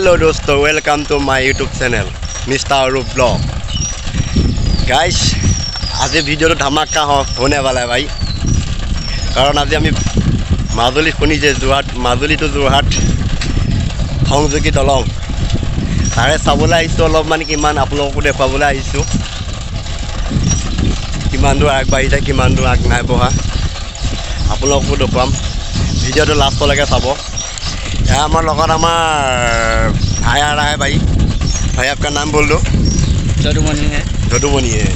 Hello दोस्तों, welcome to my YouTube channel mister Arup blog. Guys आज video धमाका होने वाला है भाई, कारण आज आम মাজুলী শুনিছে যোৰহাট মাজুলী तो যোৰহাট সংযোগী দলং তাৰে চাবলৈ আহিছোঁ। অলপমান কিমান আপোনালোকো দেখুৱাবলৈ আহিছোঁ, কিমান দূৰ আগবাঢ়িছে কিমান দূৰ আগ নাই বঢ়া আপোনালোকো দেখুৱাম। ভিডিঅ'টো লাষ্টলৈকে চাব। हमार लगत हमार भाई आ रहा है। भाई भाई आपका नाम बोल दो। जदुमणि है। जदुमणि है।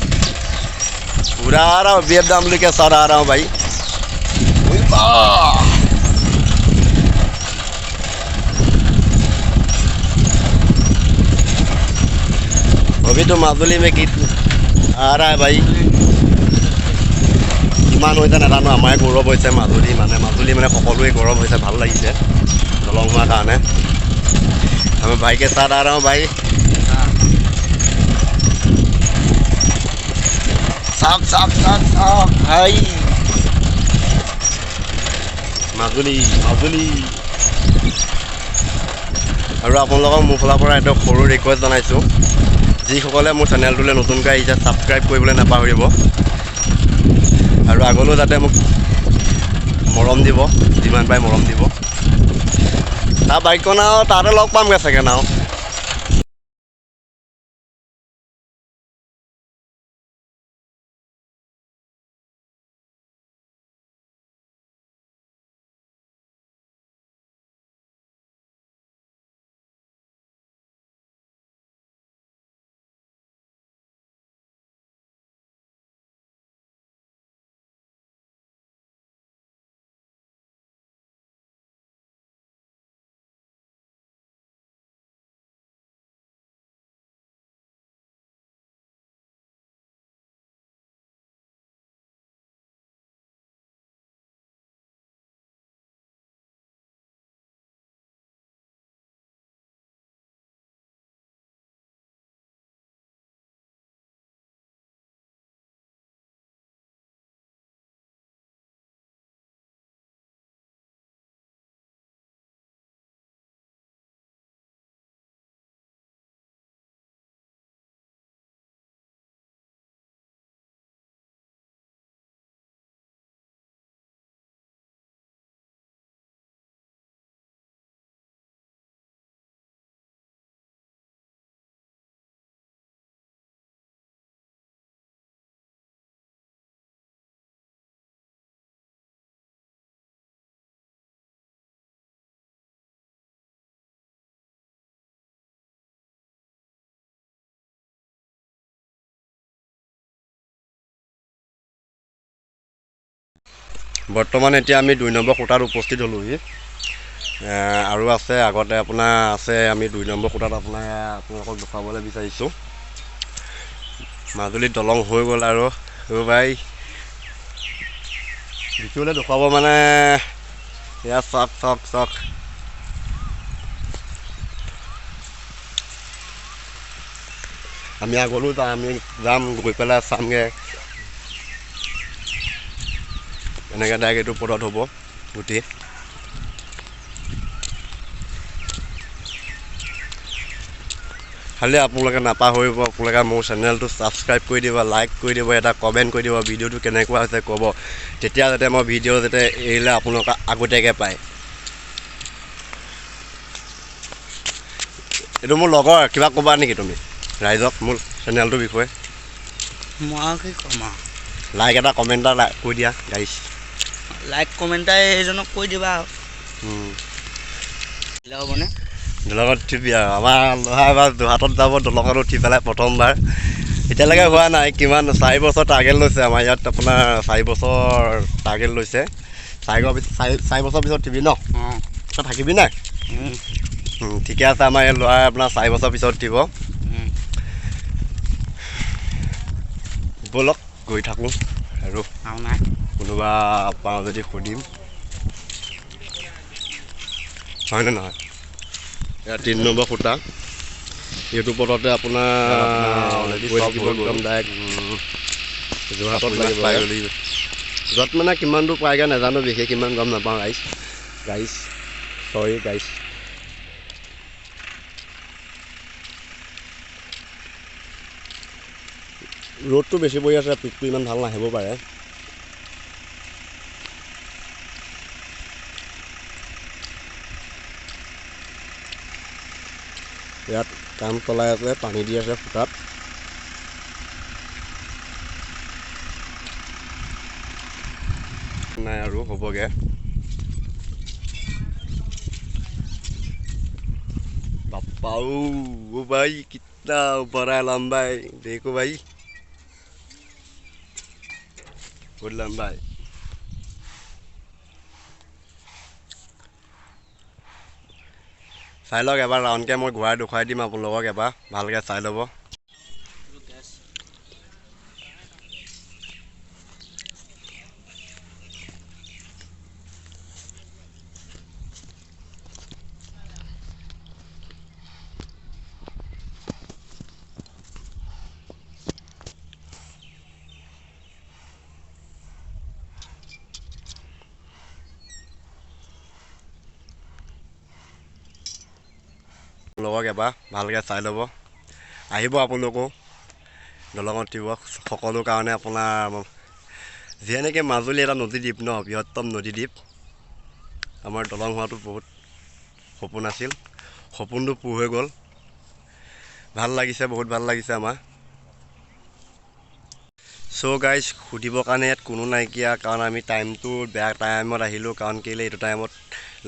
पूरा आ रहा हूँ, बी एफ डब्ल्यू के साथ आ रहा हूँ भाई। अभी तो মাজুলী में गीत आ रहा है भाई। किमान होइছে নাজানো, আমাৰ গৌৰৱ হৈছে মাজুলী মানে সকলোৱে গৌৰৱ হৈছে, ভাল লাগিছে दलंग हुआ कारण है। मैं भाई के साथ आ रहा हूँ भाई। साफ साफ साफ साफ भाई মাজুলী মাজুলী। और আপোনালোকক মোৰ ফালৰ পৰা এটা সৰু ৰিকুৱেষ্ট জনাইছোঁ, যিসকলে মোৰ চেনেলটোলৈ নতুনকৈ আহিছে ছাবস্ক্ৰাইব কৰিবলৈ নাপাহৰিব, আৰু আগলৈও যাতে মোক মৰম দিব, যিমান পাই মৰম দিব। তাৰ বাইকখন আৰু তাতে লগ পামগৈ চাগে নাও। বৰ্তমান এতিয়া আমি 2 নম্বৰ খুঁটাত উপস্থিত হ'লোহি, আৰু আছে আগতে আপোনাৰ আছে। আমি 2 নম্বৰ খুঁটাত আপোনালোকক দেখুৱাবলৈ বিচাৰিছোঁ। মাজুলীত দলং হৈ গ'ল আৰু ভাই দেখিবলৈ দেখুৱাব মানে এয়া চাওক চাওক চাওক। আমি আগলৈও আমি যাম, গৈ পেলাই চামগৈ। এনেকৈ ডাইৰেক্ট এইটো পদত হ'ব গুটি। খালি আপোনালোকে নাপাহৰিব, আপোনালোকে মোৰ চেনেলটো ছাবস্ক্ৰাইব কৰি দিব, লাইক কৰি দিব, এটা কমেণ্ট কৰি দিব, ভিডিঅ'টো কেনেকুৱা হৈছে ক'ব, তেতিয়া যাতে মই ভিডিঅ' যাতে এৰিলে আপোনালোকে আগতীয়াকৈ পায়। এইটো মোৰ লগৰ, কিবা ক'বা নেকি তুমি ৰাইজক মোৰ চেনেলটোৰ বিষয়ে? মই কি ক'ম আৰু, লাইক এটা কমেণ্ট এটা কৈ দিয়া গাইছ। লাইক কমেণ্ট এটা এইজনক কৈ দিবা আৰু হ'বনে? দলঙত উঠিবি আৰু আমাৰ ল'ৰা এবাৰ যোৰহাটত যাব, দলঙত উঠি পেলাই প্ৰথমবাৰ। এতিয়ালৈকে হোৱা নাই, কিমান 4 বছৰ টাৰ্গেট লৈছে আমাৰ ইয়াত। আপোনাৰ 4 বছৰ টাৰ্গেট লৈছে। 4 বছৰ পিছত উঠিবি ন? তই থাকিবি নাই? ঠিকে আছে। আমাৰ এই ল'ৰাই আপোনাৰ 4 বছৰ পিছত উঠিব। ব'লক গৈ থাকোঁ আৰু কোনোবা পাওঁ যদি সুধিম, হয়নে নহয়? এয়া 3 নম্বৰ খুঁটা। এইটো পদতে আপোনাৰ একদম ডাইৰেক্ট যোৰহাটত পাই গ'লি। য'ত মানে কিমান দূৰ পায়গৈ নাজানো, বিশেষ কিমান গম নাপাওঁ। গাইছ চৰি গাইছ। ৰ'দটো বেছি পৰি আছে, পিকটো ইমান ভাল নাহিব পাৰে। ইয়াত কাম চলাই আছে, পানী দি আছে ফুটাত। নাই আৰু হ'বগে। बापा ओ भाई कितना बड़ा लंबा है, देखो भाई बहुत लंबा है। চাই লওক এবাৰ ৰাউণ্ডকৈ মই ঘূৰাই দেখুৱাই দিম আপোনালোকক, এবাৰ ভালকৈ চাই ল'ব। আপোনালোকক এবাৰ ভালকৈ চাই ল'ব। আহিব আপোনালোকো দলঙত উঠিব। সকলো কাৰণে আপোনাৰ যেনেকৈ মাজুলী এটা নদীদ্বীপ ন, বৃহত্তম নদীদ্বীপ। আমাৰ দলং হোৱাটো বহুত সপোন আছিল, সপোনটো পূৰ হৈ গ'ল। ভাল লাগিছে, বহুত ভাল লাগিছে আমাৰ। চ' গাইজ সুধিবৰ কাৰণে ইয়াত কোনো নাইকিয়া, কাৰণ আমি টাইমটো বেয়া টাইমত আহিলোঁ। কাৰণ কেলৈ এইটো টাইমত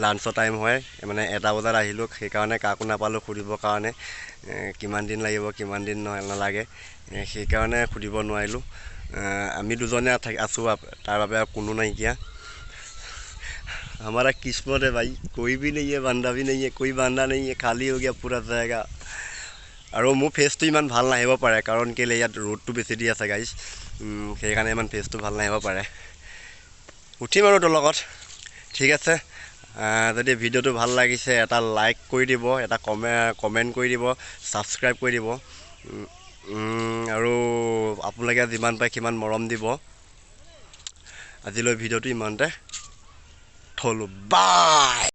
লাঞ্চৰ টাইম হয়, মানে 1টা বজাত আহিলোঁ। সেইকাৰণে কাকো নাপালোঁ সুধিবৰ কাৰণে, কিমান দিন লাগিব কিমান দিন নালাগে, সেইকাৰণে সুধিব নোৱাৰিলোঁ। আমি দুজনে আছোঁ, তাৰ বাবে কোনো নাইকিয়া। हमारा किस्मत है भाई, कोई भी नहीं है, बंदा भी नहीं है, कोई बंदा नहीं है, खाली हो गया पूरा जाएगा। আৰু মোৰ ফেচটো ইমান ভাল নাহিব পাৰে, কাৰণ কেলৈ ইয়াত ৰ'দটো বেছি দি আছে গাইজ, সেইকাৰণে ইমান ফেচটো ভাল নাহিব পাৰে। উঠিম আৰু দলঙত, ঠিক আছে। যদি ভিডিঅ'টো ভাল লাগিছে এটা লাইক কৰি দিব, এটা কমেণ্ট কৰি দিব, ছাবস্ক্ৰাইব কৰি দিব, আৰু আপোনালোকে যিমান পাৰে সিমান মৰম দিব। আজিলৈ ভিডিঅ'টো ইমানতে থলোঁ, বাই।